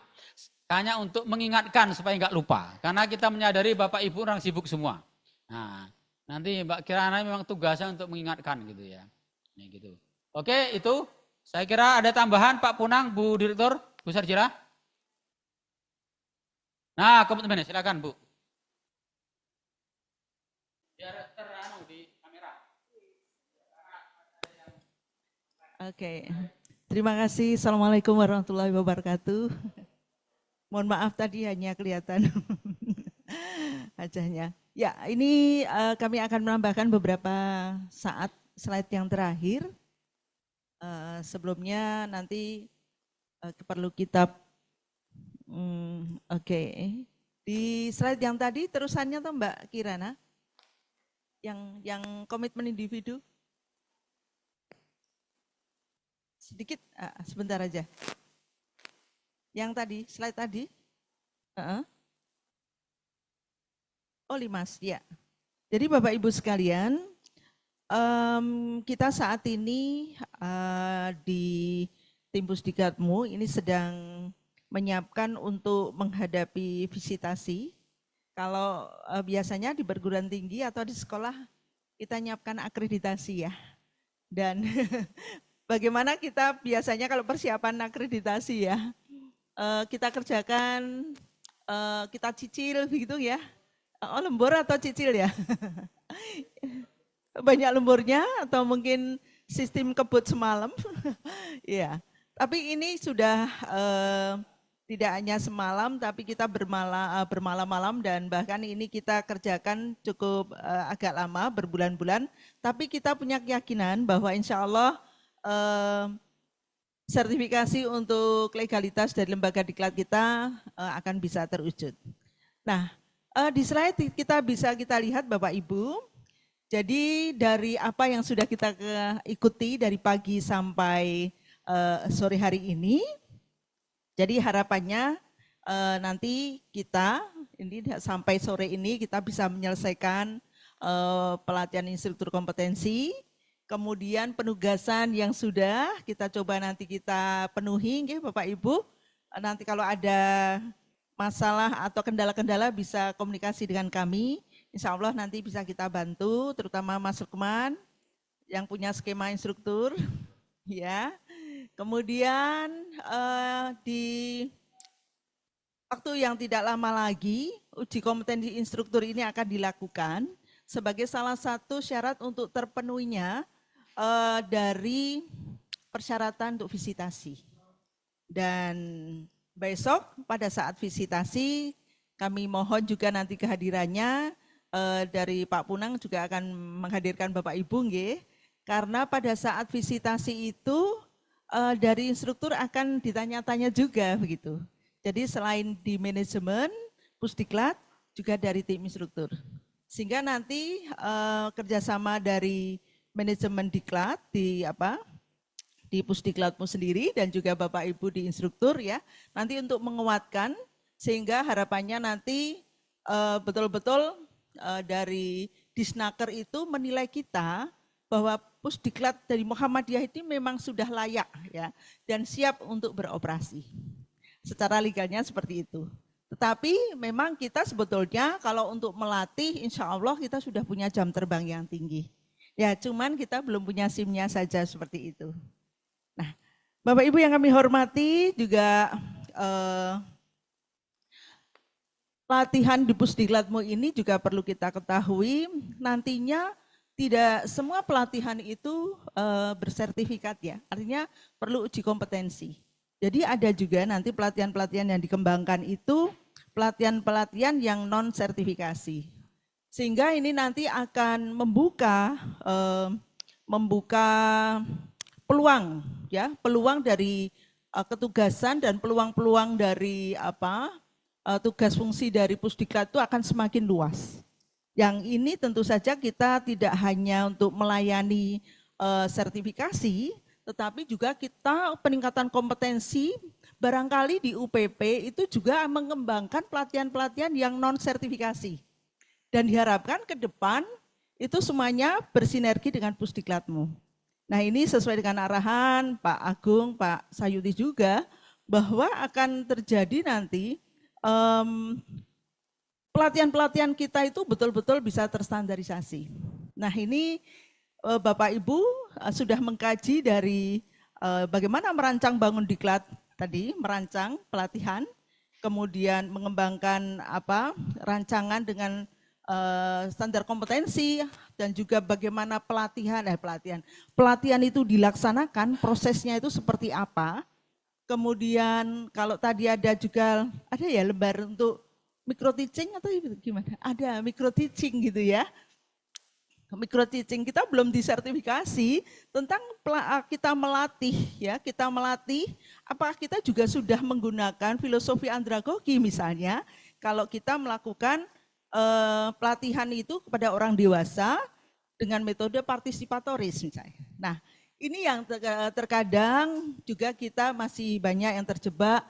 Hanya untuk mengingatkan supaya nggak lupa. Karena kita menyadari Bapak Ibu orang sibuk semua. Nah, nanti Mbak Kirana memang tugasnya untuk mengingatkan gitu ya. Nah, gitu. Oke, itu saya kira ada tambahan Pak Punang, Bu Direktur, Bu Sarjira. Nah, komitmennya silakan Bu. Biar terang di kamera. Oke, terima kasih. Assalamualaikum warahmatullahi wabarakatuh. Mohon maaf tadi hanya kelihatan wajahnya. Ya, ini kami akan menambahkan beberapa slide yang terakhir. Sebelumnya nanti perlu kita, oke. Di slide yang tadi terusannya tuh Mbak Kirana, yang komitmen individu. Sedikit, sebentar aja. Yang tadi, slide tadi. Oh Limas, ya. Jadi Bapak Ibu sekalian, kita saat ini di tim Pusdiklatmu ini sedang menyiapkan untuk menghadapi visitasi. Kalau biasanya di perguruan tinggi atau di sekolah kita nyiapkan akreditasi ya. Dan bagaimana kita biasanya kalau persiapan akreditasi ya, kita kerjakan, kita cicil begitu ya. Oh lembur atau cicil ya? Banyak lemburnya atau mungkin sistem kebut semalam. Ya, tapi ini sudah tidak hanya semalam, tapi kita bermalam-malam dan bahkan ini kita kerjakan cukup agak lama, berbulan-bulan. Tapi kita punya keyakinan bahwa insya Allah sertifikasi untuk legalitas dari lembaga diklat kita akan bisa terwujud. Nah, di slide kita lihat Bapak Ibu, jadi dari apa yang sudah kita ikuti dari pagi sampai sore hari ini, jadi harapannya nanti kita ini sampai sore ini kita bisa menyelesaikan pelatihan instruktur kompetensi, kemudian penugasan yang sudah kita coba nanti kita penuhi, Bapak Ibu. Nanti kalau ada masalah atau kendala-kendala bisa komunikasi dengan kami. Insya Allah nanti bisa kita bantu, terutama Mas Lukman yang punya skema instruktur, ya. Kemudian di waktu yang tidak lama lagi, uji kompetensi instruktur ini akan dilakukan sebagai salah satu syarat untuk terpenuhinya dari persyaratan untuk visitasi. Dan besok pada saat visitasi, kami mohon juga nanti kehadirannya dari Pak Punang juga akan menghadirkan Bapak Ibu, nggih. Karena pada saat visitasi itu dari instruktur akan ditanya-tanya juga begitu. Jadi selain di manajemen, Pusdiklat juga dari tim instruktur. Sehingga nanti kerjasama dari manajemen diklat di Pusdiklatmu sendiri dan juga Bapak Ibu di instruktur ya, nanti untuk menguatkan sehingga harapannya nanti betul-betul dari Disnaker itu menilai kita bahwa Pusdiklat dari Muhammadiyah itu memang sudah layak ya dan siap untuk beroperasi. Secara legalnya seperti itu. Tetapi memang kita sebetulnya kalau untuk melatih insya Allah kita sudah punya jam terbang yang tinggi. Ya cuman kita belum punya SIM-nya saja seperti itu. Nah Bapak Ibu yang kami hormati juga latihan di Pusdiklatmu ini juga perlu kita ketahui nantinya tidak semua pelatihan itu bersertifikat ya, artinya perlu uji kompetensi. Jadi ada juga nanti pelatihan-pelatihan yang dikembangkan itu pelatihan-pelatihan yang non sertifikasi. Sehingga ini nanti akan membuka peluang ya, peluang dari ketugasan dan peluang-peluang dari tugas fungsi dari Pusdiklat itu akan semakin luas. Yang ini tentu saja kita tidak hanya untuk melayani sertifikasi, tetapi juga kita peningkatan kompetensi, barangkali di UPP itu juga mengembangkan pelatihan-pelatihan yang non-sertifikasi. Dan diharapkan ke depan itu semuanya bersinergi dengan Pusdiklatmu. Nah ini sesuai dengan arahan Pak Agung, Pak Sayuti juga, bahwa akan terjadi nanti pelatihan-pelatihan kita itu betul-betul bisa terstandarisasi. Nah ini Bapak Ibu sudah mengkaji dari bagaimana merancang bangun diklat tadi, merancang pelatihan, kemudian mengembangkan rancangan dengan standar kompetensi dan juga bagaimana pelatihan itu dilaksanakan, prosesnya itu seperti apa. Kemudian kalau tadi ada juga ya lembar untuk micro teaching atau gimana? Ada micro teaching gitu ya. Micro teaching kita belum disertifikasi tentang kita melatih ya, kita melatih apakah kita juga sudah menggunakan filosofi andragogi misalnya kalau kita melakukan pelatihan itu kepada orang dewasa dengan metode partisipatoris misalnya. Nah, ini yang terkadang juga kita masih banyak yang terjebak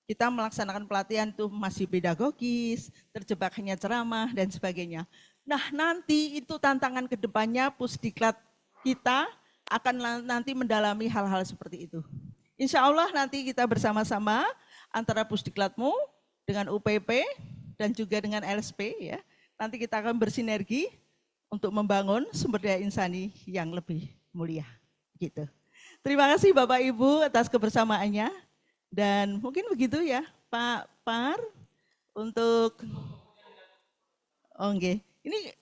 kita melaksanakan pelatihan itu masih pedagogis, terjebak hanya ceramah dan sebagainya. Nah, nanti itu tantangan ke depannya Pusdiklat kita akan nanti mendalami hal-hal seperti itu. Insya Allah nanti kita bersama-sama antara Pusdiklatmu dengan UPP dan juga dengan LSP ya. Nanti kita akan bersinergi untuk membangun sumber daya insani yang lebih mulia. Gitu. Terima kasih Bapak Ibu atas kebersamaannya dan mungkin begitu ya Pak Par untuk oke. Ini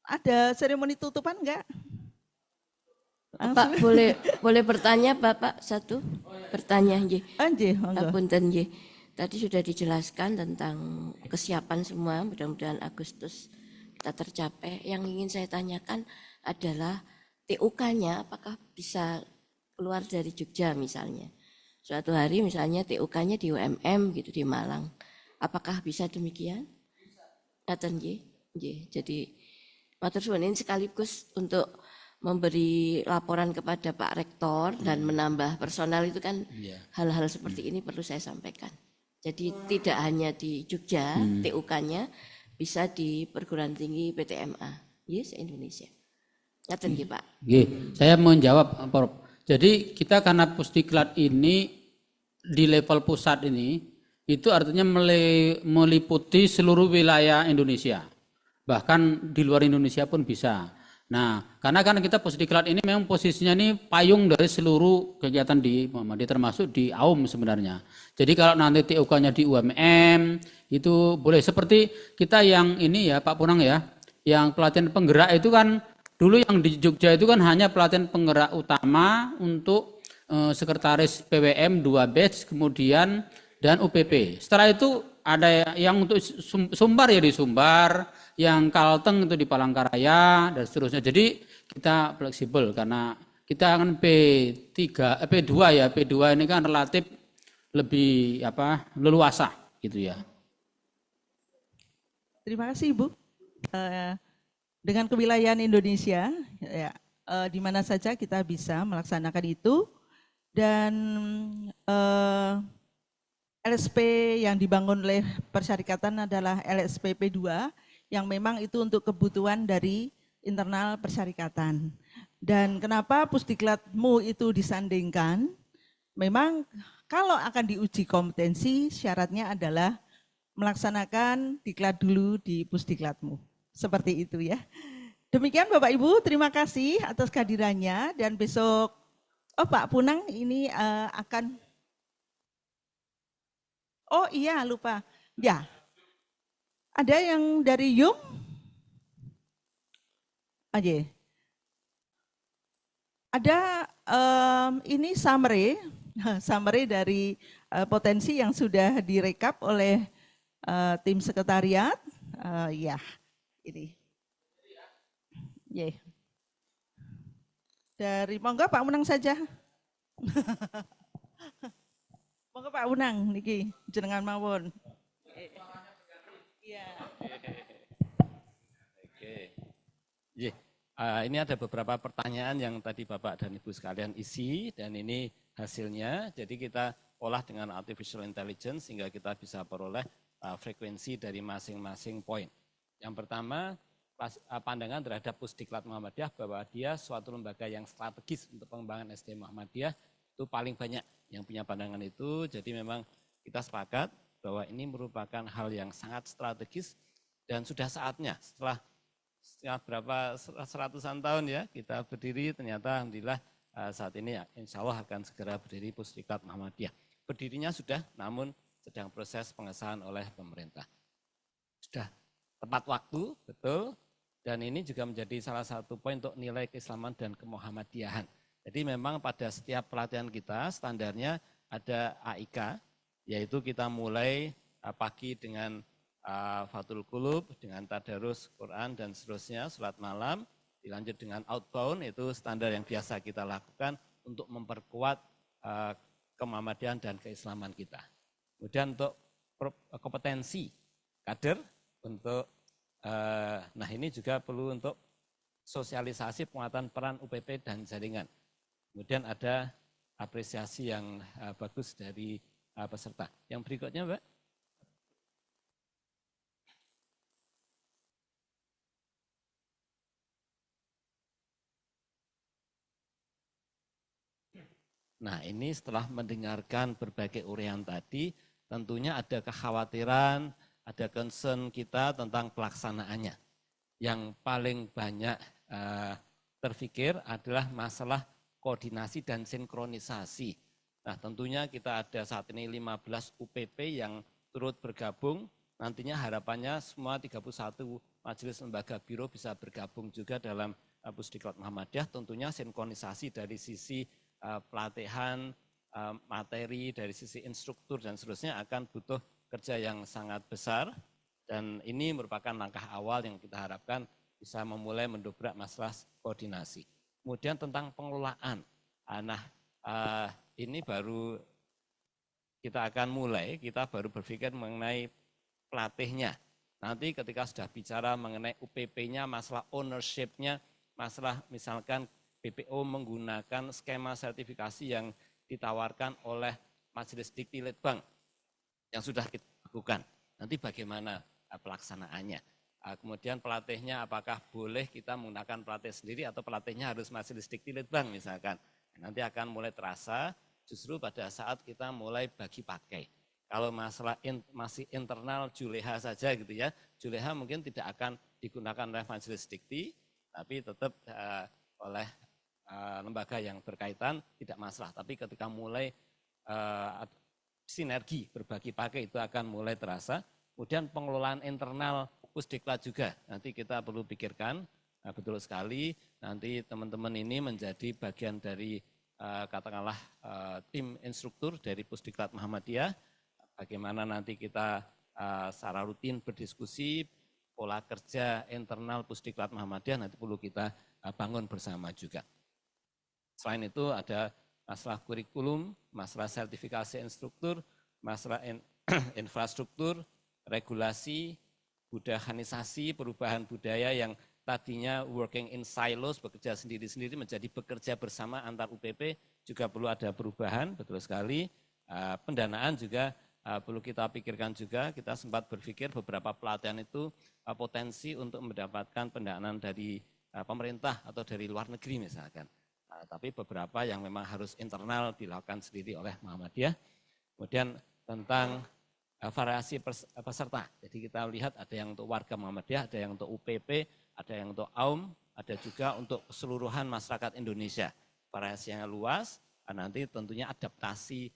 ada seremoni tutupan enggak? Pak boleh bertanya Bapak satu bertanya nggih. Nggih, monggo. Punten nggih. Tadi sudah dijelaskan tentang kesiapan semua, mudah-mudahan Agustus kita tercapai. Yang ingin saya tanyakan adalah TUK-nya apakah bisa keluar dari Jogja misalnya. Suatu hari misalnya TUK-nya di UMM gitu di Malang. Apakah bisa demikian? Ngaten nggih. Nggih. Jadi matur suwun ini sekaligus untuk memberi laporan kepada Pak Rektor dan menambah personal itu kan hal-hal seperti ini perlu saya sampaikan. Jadi tidak hanya di Jogja, TUK-nya bisa di perguruan tinggi PTMA, yes Indonesia. Ngaten nggih Pak. Nggih, saya menjawab Prof. Jadi kita karena Pusdiklat ini di level pusat ini itu artinya meliputi seluruh wilayah Indonesia. Bahkan di luar Indonesia pun bisa. Nah, karena kan kita Pusdiklat ini memang posisinya ini payung dari seluruh kegiatan di Muhammadiyah termasuk di AUM sebenarnya. Jadi kalau nanti TUK-nya di UMM itu boleh seperti kita yang ini ya Pak Punang ya, yang pelatihan penggerak itu kan dulu yang di Jogja itu kan hanya pelatihan penggerak utama untuk sekretaris PWM 2 batch kemudian dan UPP. Setelah itu ada yang untuk Sumbar ya di Sumbar, yang Kalteng itu di Palangkaraya dan seterusnya. Jadi kita fleksibel karena kita kan P2 ya, P2 ini kan relatif lebih leluasa gitu ya. Terima kasih Ibu. Dengan kewilayahan Indonesia ya, di mana saja kita bisa melaksanakan itu dan LSP yang dibangun oleh persyarikatan adalah LSP P2 yang memang itu untuk kebutuhan dari internal persyarikatan. Dan kenapa Pusdiklatmu itu disandingkan? Memang kalau akan diuji kompetensi syaratnya adalah melaksanakan diklat dulu di Pusdiklatmu. Seperti itu ya. Demikian Bapak Ibu, terima kasih atas kehadirannya dan besok Pak Punang ini akan lupa. Ya. Ada yang dari YUM? Aja. Ada ini summary dari potensi yang sudah direkap oleh tim sekretariat. Ya, ini. Dari monggo Pak Munang saja. Monggo Pak Unang niki jenengan mawon. Iya. Oke. Iya. Ini ada beberapa pertanyaan yang tadi Bapak dan Ibu sekalian isi dan ini hasilnya. Jadi kita olah dengan artificial intelligence sehingga kita bisa peroleh frekuensi dari masing-masing poin. Yang pertama, pandangan terhadap Pusdiklat Muhammadiyah bahwa dia suatu lembaga yang strategis untuk pengembangan SDM Muhammadiyah itu paling banyak yang punya pandangan itu. Jadi memang kita sepakat bahwa ini merupakan hal yang sangat strategis dan sudah saatnya setelah berapa seratusan tahun ya kita berdiri, ternyata alhamdulillah saat ini insya Allah akan segera berdiri Pusdiklat Muhammadiyah. Berdirinya sudah, namun sedang proses pengesahan oleh pemerintah. Sudah tepat waktu, betul, dan ini juga menjadi salah satu poin untuk nilai keislaman dan kemuhammadiyahan. Jadi memang pada setiap pelatihan kita standarnya ada AIK, yaitu kita mulai pagi dengan Fathul Qulub, dengan Tadarus Quran dan seterusnya, salat malam, dilanjut dengan outbound, itu standar yang biasa kita lakukan untuk memperkuat kemuhammadiyahan dan keislaman kita. Kemudian untuk kompetensi kader, untuk nah ini juga perlu untuk sosialisasi penguatan peran UPP dan jaringan. Kemudian ada apresiasi yang bagus dari peserta. Yang berikutnya Mbak. Nah ini setelah mendengarkan berbagai uraian tadi, tentunya ada kekhawatiran, ada concern kita tentang pelaksanaannya. Yang paling banyak terfikir adalah masalah koordinasi dan sinkronisasi. Nah tentunya kita ada saat ini 15 UPP yang turut bergabung, nantinya harapannya semua 31 majelis lembaga biro bisa bergabung juga dalam Pusdiklat Muhammadiyah, tentunya sinkronisasi dari sisi pelatihan, materi, dari sisi instruktur dan seterusnya akan butuh kerja yang sangat besar dan ini merupakan langkah awal yang kita harapkan bisa memulai mendobrak masalah koordinasi. Kemudian tentang pengelolaan, nah ini baru kita akan mulai, kita baru berpikir mengenai pelatihnya. Nanti ketika sudah bicara mengenai UPP-nya, masalah ownership-nya, masalah misalkan BPO menggunakan skema sertifikasi yang ditawarkan oleh Majelis Dikti Litbang yang sudah kita lakukan. Nanti bagaimana pelaksanaannya. Kemudian pelatihnya apakah boleh kita menggunakan pelatih sendiri atau pelatihnya harus Majelis Dikti Litbang misalkan. Nanti akan mulai terasa justru pada saat kita mulai bagi pakai. Kalau masalah masih internal Juleha saja gitu ya, Juleha mungkin tidak akan digunakan oleh Majelis Dikti, tapi tetap oleh lembaga yang berkaitan tidak masalah. Tapi ketika mulai sinergi berbagi pakai itu akan mulai terasa. Kemudian pengelolaan internal Pusdiklat juga nanti kita perlu pikirkan. Nah, betul sekali nanti teman-teman ini menjadi bagian dari katakanlah tim instruktur dari Pusdiklat Muhammadiyah. Bagaimana nanti kita secara rutin berdiskusi pola kerja internal Pusdiklat Muhammadiyah nanti perlu kita bangun bersama juga. Selain itu ada masalah kurikulum, masalah sertifikasi instruktur, masalah infrastruktur, regulasi, budayanisasi, perubahan budaya yang tadinya working in silos, bekerja sendiri-sendiri menjadi bekerja bersama antar UPP, juga perlu ada perubahan, betul sekali. Pendanaan juga perlu kita pikirkan juga, kita sempat berpikir beberapa pelatihan itu potensi untuk mendapatkan pendanaan dari pemerintah atau dari luar negeri misalkan. Tapi beberapa yang memang harus internal dilakukan sendiri oleh Muhammadiyah. Kemudian tentang variasi peserta. Jadi kita lihat ada yang untuk warga Muhammadiyah, ada yang untuk UPP, ada yang untuk AUM, ada juga untuk keseluruhan masyarakat Indonesia. Variasi yang luas, nanti tentunya adaptasi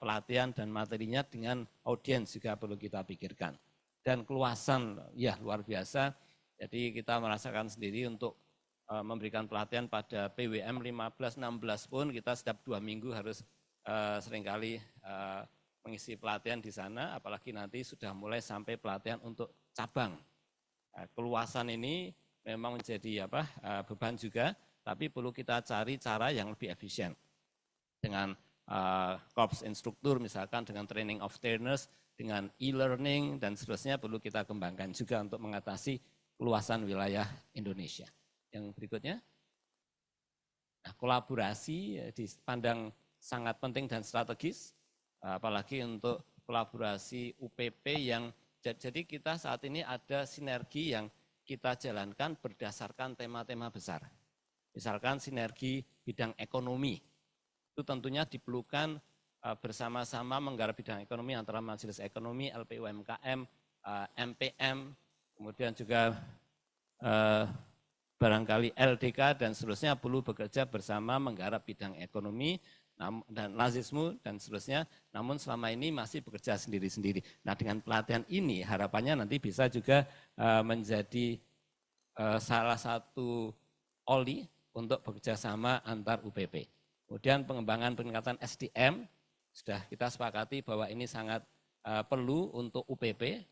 pelatihan dan materinya dengan audiens juga perlu kita pikirkan. Dan keluasan, ya luar biasa. Jadi kita merasakan sendiri untuk memberikan pelatihan pada PWM 15-16 pun kita setiap 2 minggu harus seringkali mengisi pelatihan di sana, apalagi nanti sudah mulai sampai pelatihan untuk cabang. Keluasan ini memang menjadi beban juga, tapi perlu kita cari cara yang lebih efisien. Dengan korps instruktur misalkan dengan training of trainers, dengan e-learning dan seterusnya perlu kita kembangkan juga untuk mengatasi luasan wilayah Indonesia. Yang berikutnya, nah, kolaborasi dipandang sangat penting dan strategis, apalagi untuk kolaborasi UPP yang jadi kita saat ini ada sinergi yang kita jalankan berdasarkan tema-tema besar. Misalkan sinergi bidang ekonomi, itu tentunya diperlukan bersama-sama menggarap bidang ekonomi antara Majelis Ekonomi, LPUMKM, MPM, kemudian juga barangkali LDK dan seterusnya perlu bekerja bersama menggarap bidang ekonomi dan lazismu dan seterusnya, namun selama ini masih bekerja sendiri-sendiri. Nah dengan pelatihan ini harapannya nanti bisa juga menjadi salah satu oli untuk bekerja sama antar UPP. Kemudian pengembangan peningkatan SDM, sudah kita sepakati bahwa ini sangat perlu untuk UPP.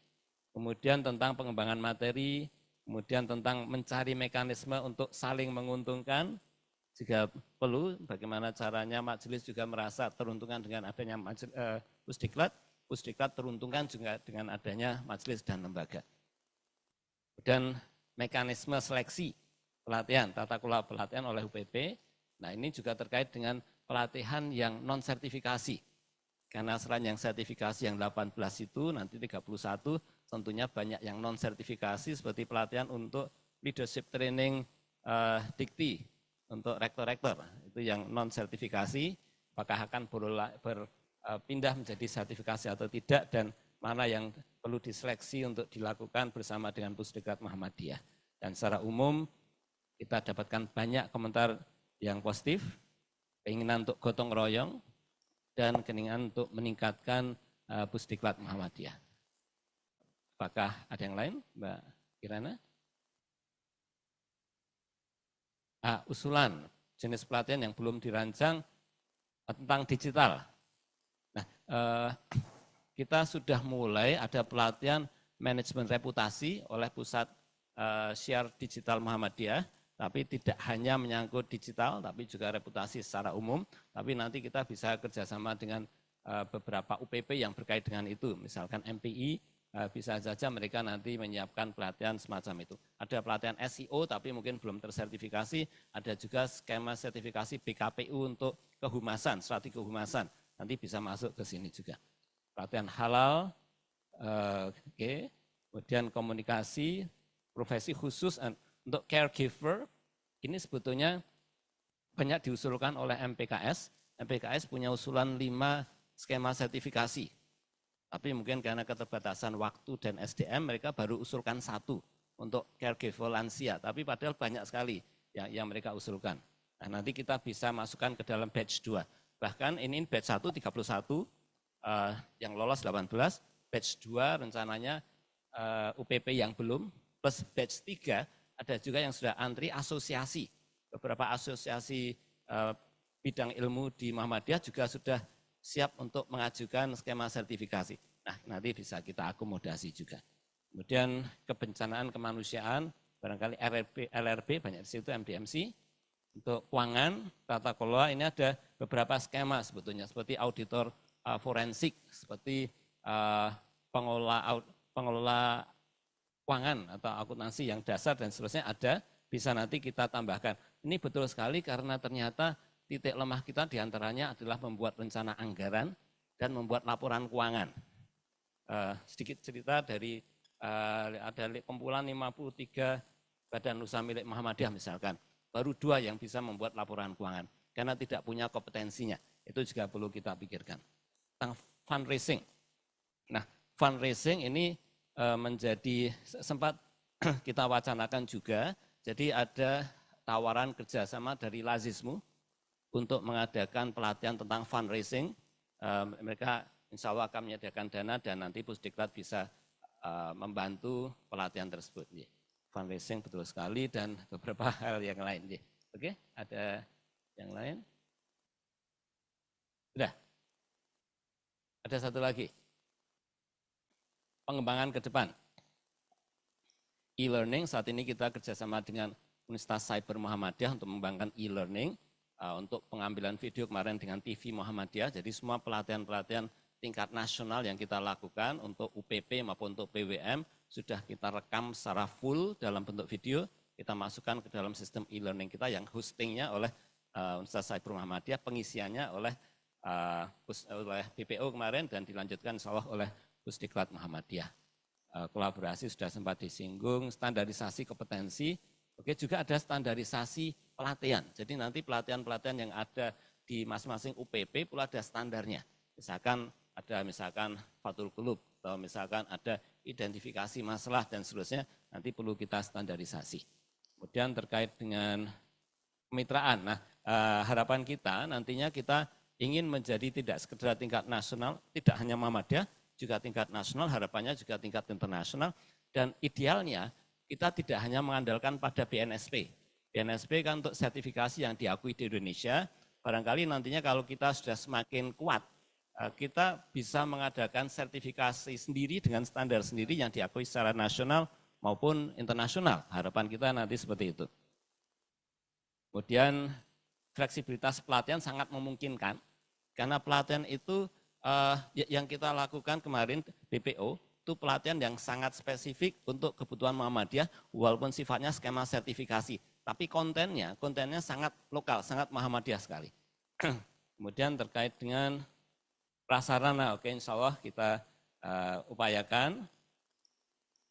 Kemudian tentang pengembangan materi, kemudian tentang mencari mekanisme untuk saling menguntungkan, juga perlu bagaimana caranya majelis juga merasa teruntungkan dengan adanya Pusdiklat, Pusdiklat teruntungkan juga dengan adanya majelis dan lembaga. Dan mekanisme seleksi pelatihan, tata kelola pelatihan oleh UPP, nah ini juga terkait dengan pelatihan yang non-sertifikasi. Karena selain yang sertifikasi yang 18 itu, nanti 31 tentunya banyak yang non-sertifikasi seperti pelatihan untuk leadership training dikti untuk rektor-rektor. Itu yang non-sertifikasi, apakah akan berpindah menjadi sertifikasi atau tidak, dan mana yang perlu diseleksi untuk dilakukan bersama dengan Pusdiklat Muhammadiyah. Dan secara umum kita dapatkan banyak komentar yang positif, keinginan untuk gotong royong, dan keinginan untuk meningkatkan Pusdiklat Muhammadiyah. Apakah ada yang lain, Mbak Kirana? Usulan jenis pelatihan yang belum dirancang tentang digital. Nah, kita sudah mulai ada pelatihan manajemen reputasi oleh Pusat Syiar Digital Muhammadiyah, tapi tidak hanya menyangkut digital, tapi juga reputasi secara umum. Tapi nanti kita bisa kerjasama dengan beberapa UPP yang berkait dengan itu, misalkan MPI, bisa saja mereka nanti menyiapkan pelatihan semacam itu. Ada pelatihan SEO tapi mungkin belum tersertifikasi, ada juga skema sertifikasi BKPU untuk kehumasan, strategi kehumasan, nanti bisa masuk ke sini juga. Pelatihan halal, kemudian komunikasi, profesi khusus untuk caregiver, ini sebetulnya banyak diusulkan oleh MPKS. MPKS punya usulan 5 skema sertifikasi. Tapi mungkin karena keterbatasan waktu dan SDM, mereka baru usulkan 1 untuk caregiver lansia. Tapi padahal banyak sekali yang mereka usulkan. Nah, nanti kita bisa masukkan ke dalam batch 2. Bahkan ini batch 1 31, yang lolos 18, batch 2 rencananya UPP yang belum, plus batch 3 ada juga yang sudah antri asosiasi. Beberapa asosiasi bidang ilmu di Muhammadiyah juga sudah siap untuk mengajukan skema sertifikasi. Nah, nanti bisa kita akomodasi juga. Kemudian kebencanaan kemanusiaan, barangkali LRB banyak di situ, MDMC. Untuk keuangan, tata kelola ini ada beberapa skema sebetulnya, seperti auditor forensik, seperti pengelola keuangan atau akuntansi yang dasar dan seterusnya ada, bisa nanti kita tambahkan. Ini betul sekali karena ternyata titik lemah kita diantaranya adalah membuat rencana anggaran dan membuat laporan keuangan. Sedikit cerita dari ada kumpulan 53 badan usaha milik Muhammadiyah misalkan, baru 2 yang bisa membuat laporan keuangan karena tidak punya kompetensinya. Itu juga perlu kita pikirkan. Tentang fundraising. Nah, fundraising ini menjadi sempat kita wacanakan juga, jadi ada tawaran kerjasama dari Lazismu untuk mengadakan pelatihan tentang fundraising. Mereka insya Allah akan menyediakan dana dan nanti Pusdiklat bisa membantu pelatihan tersebut. Fundraising betul sekali dan beberapa hal yang lain. Oke, ada yang lain? Sudah. Ada satu lagi. Pengembangan ke depan. E-learning, saat ini kita kerjasama dengan Universitas Cyber Muhammadiyah untuk mengembangkan e-learning. untuk pengambilan video kemarin dengan TV Muhammadiyah. Jadi semua pelatihan-pelatihan tingkat nasional yang kita lakukan untuk UPP maupun untuk PWM sudah kita rekam secara full dalam bentuk video. Kita masukkan ke dalam sistem e-learning kita yang hostingnya oleh Universitas Saiful Muhammadiyah, pengisiannya oleh BPO kemarin dan dilanjutkan insya Allah oleh Pusdiklat Muhammadiyah. Kolaborasi sudah sempat disinggung, standarisasi kompetensi, oke juga ada standarisasi pelatihan. Jadi nanti pelatihan-pelatihan yang ada di masing-masing UPP pula ada standarnya. Misalkan Fathul Qulub atau misalkan ada identifikasi masalah dan seterusnya, nanti perlu kita standarisasi. Kemudian terkait dengan kemitraan, nah harapan kita nantinya kita ingin menjadi tidak sekedar tingkat nasional, tidak hanya Muhammadiyah, juga tingkat nasional, harapannya juga tingkat internasional, dan idealnya kita tidak hanya mengandalkan pada BNSP. BNSP kan untuk sertifikasi yang diakui di Indonesia, barangkali nantinya kalau kita sudah semakin kuat, kita bisa mengadakan sertifikasi sendiri dengan standar sendiri yang diakui secara nasional maupun internasional. Harapan kita nanti seperti itu. Kemudian fleksibilitas pelatihan sangat memungkinkan, karena pelatihan itu yang kita lakukan kemarin BPO, itu pelatihan yang sangat spesifik untuk kebutuhan Muhammadiyah, walaupun sifatnya skema sertifikasi. Tapi kontennya sangat lokal, sangat Muhammadiyah sekali. Kemudian terkait dengan prasarana, oke insya Allah kita upayakan.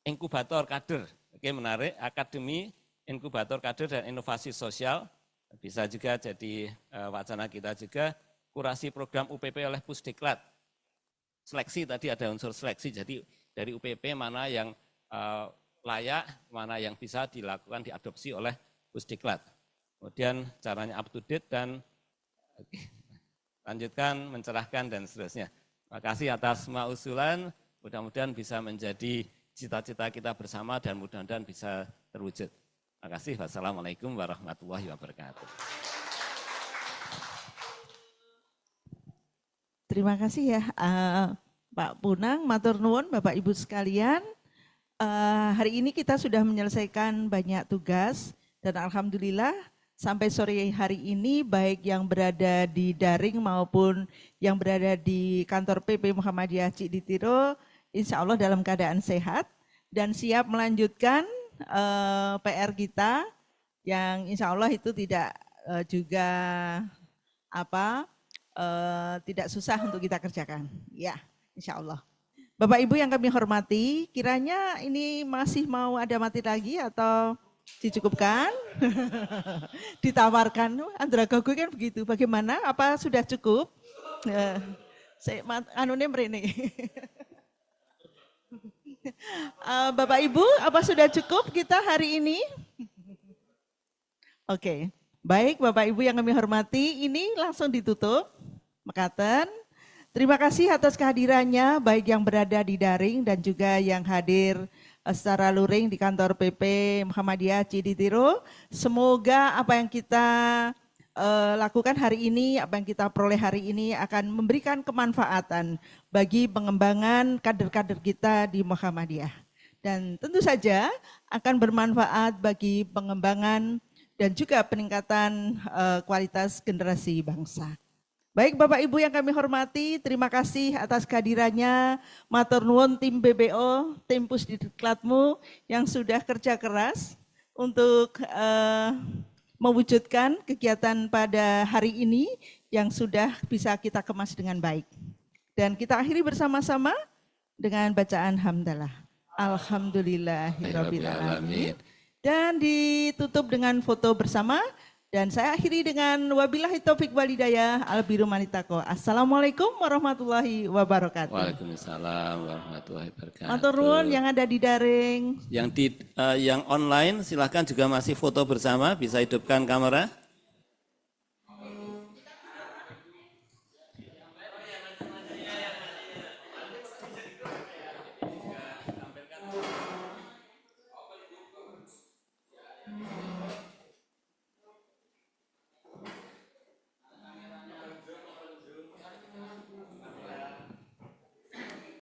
Inkubator kader, oke menarik, Akademi Inkubator Kader dan Inovasi Sosial, bisa juga jadi wacana kita juga. Kurasi program UPP oleh Pusdiklat. Seleksi tadi ada unsur seleksi, jadi dari UPP mana yang layak, mana yang bisa dilakukan, diadopsi oleh Pusdiklat. Kemudian caranya up to date dan lanjutkan, mencerahkan dan seterusnya. Terima kasih atas semua usulan, mudah-mudahan bisa menjadi cita-cita kita bersama dan mudah-mudahan bisa terwujud. Terima kasih. Wassalamualaikum warahmatullahi wabarakatuh. Terima kasih ya Pak Punang, matur nuwun Bapak Ibu sekalian. Hari ini kita sudah menyelesaikan banyak tugas dan alhamdulillah sampai sore hari ini baik yang berada di daring maupun yang berada di kantor PP Muhammadiyah Cikditiro insya Allah dalam keadaan sehat dan siap melanjutkan PR kita yang insya Allah itu tidak juga tidak susah untuk kita kerjakan. Ya, insya Allah. Bapak Ibu yang kami hormati, kiranya ini masih mau ada materi lagi atau dicukupkan? Ditawarkan, Andragogo kan begitu. Bagaimana? Apa sudah cukup? Saya anunya merene. Bapak Ibu, apa sudah cukup kita hari ini? Oke, baik Bapak Ibu yang kami hormati, ini langsung ditutup. Mekaten, terima kasih atas kehadirannya baik yang berada di daring dan juga yang hadir secara luring di kantor PP Muhammadiyah Cikditiro. Semoga apa yang kita lakukan hari ini, apa yang kita peroleh hari ini akan memberikan kemanfaatan bagi pengembangan kader-kader kita di Muhammadiyah. Dan tentu saja akan bermanfaat bagi pengembangan dan juga peningkatan kualitas generasi bangsa. Baik Bapak Ibu yang kami hormati, terima kasih atas kehadirannya matur nuwun tim BPO, tim Pusdiklatmu yang sudah kerja keras untuk mewujudkan kegiatan pada hari ini yang sudah bisa kita kemas dengan baik. Dan kita akhiri bersama-sama dengan bacaan hamdalah. Alhamdulillahirabbil alamin. Dan ditutup dengan foto bersama. Dan saya akhiri dengan wabillahi taufik wal hidayah al-birru manitaqwa. Assalamualaikum warahmatullahi wabarakatuh. Waalaikumsalam warahmatullahi wabarakatuh. Matur nuwun yang ada di daring. Yang online silahkan juga masih foto bersama, bisa hidupkan kamera.